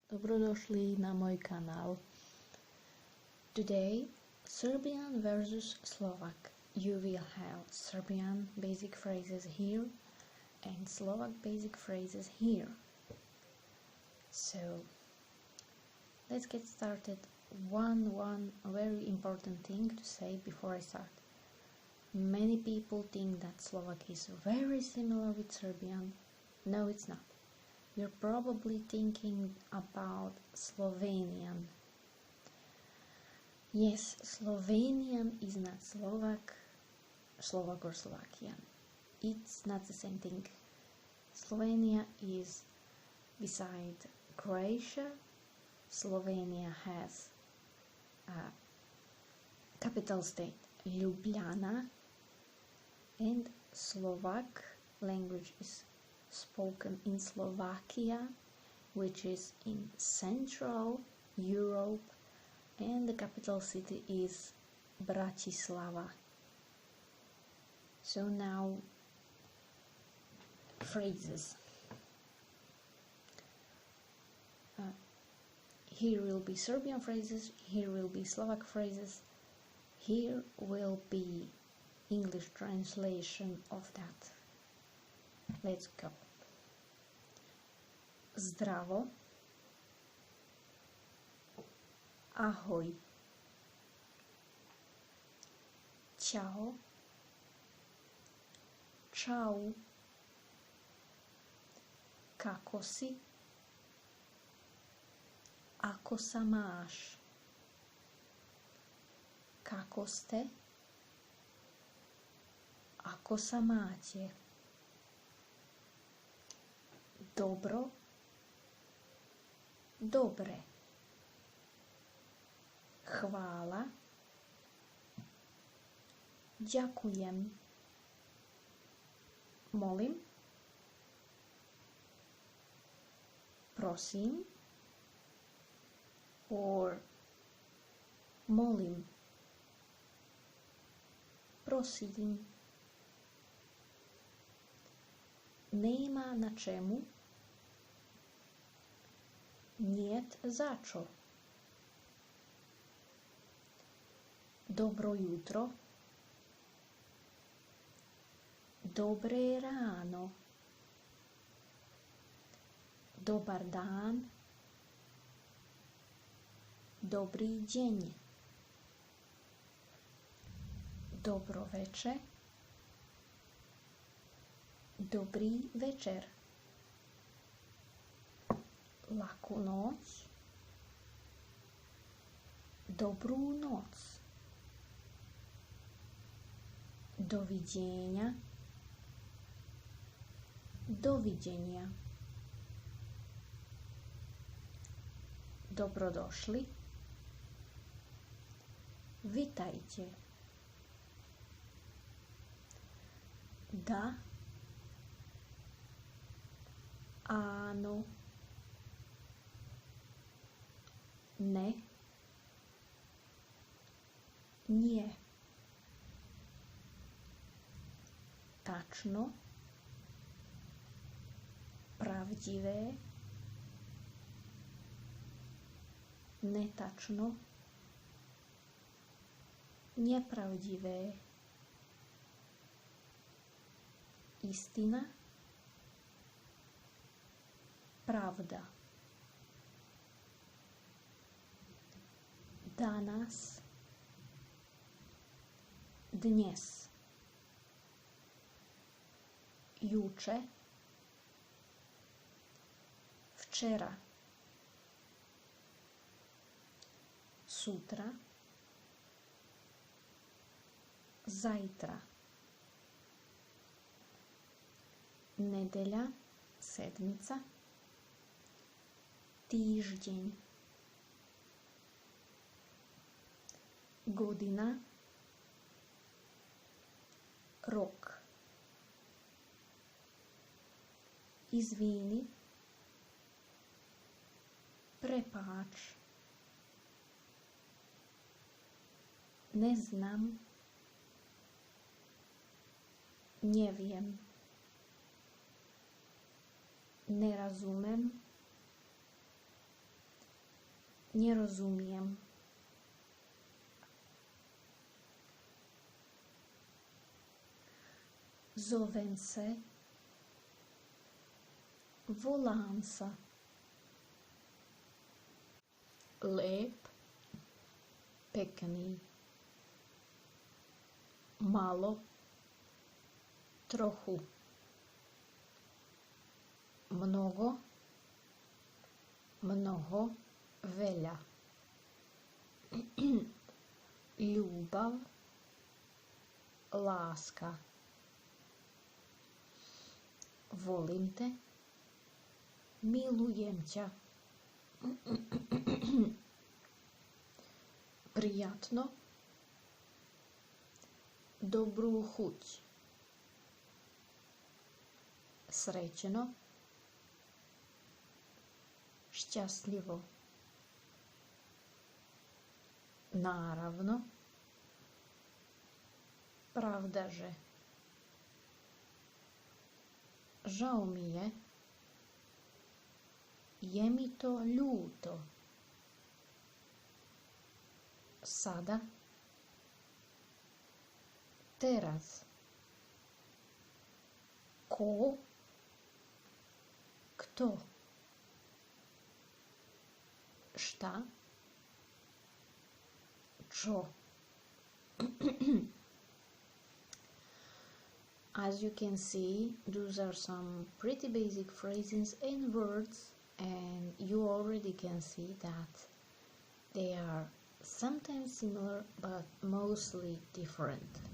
Dobrodošli na môj kanál. Today, Serbian versus Slovak. You will have Serbian basic phrases here and Slovak basic phrases here. So, let's get started. One very important thing to say before I start. Many people think that Slovak is very similar with Serbian. No, it's not. You're probably thinking about Slovenian. Yes, Slovenian is not Slovak or Slovakian. It's not the same thing. Slovenia is beside Croatia. Slovenia has a capital state, Ljubljana, and Slovak language is spoken in Slovakia, which is in Central Europe, and the capital city is Bratislava. So now, phrases. Here will be Serbian phrases, here will be Slovak phrases, here will be English translation of that. Let's go. Zdravo. Ahoj. Ćao. Čau. Kako si? Ako sa máš? Kako ste? Ako sa máte? Dobro, dobre. Hvala. Ďakujem. Molim. Prosím. Or molim. Prosím. Nema na čemu. Niet za čo. Dobro jutro. Dobré ráno. Dobar dan. Dobrý deň. Dobroveče. Dobrý večer. Laku noc. Dobrú noc. Dovidenia. Dovidenia. Dobrodošli. Vitajte. Da. Áno. Ne. Nie. Tačno. Pravdivé. Netačno. Nepravdivé. Istina. Pravda. Danas. Dnes. Juče. Včera. Sutra. Zajtra. Nedelja. Sedmica. Týždeň. Godina. Rok. Izvini. Prepáč. Neznam. Neviem. Nerazumem. nerozumiem. Zovem se, volám sa. Lep, pekný. Malo, trochu. Mnogo, mnoho, veľa. Ľúbav, láska. Volím te, milujem ťa. Prijatno, dobrú chuť. Srećeno, šťastlivo. Naravno, pravda že. Žao mi je mi to ľúto. Sada, teraz. Ko, kto. Šta, čo. As you can see, those are some pretty basic phrases and words, and you already can see that they are sometimes similar but mostly different.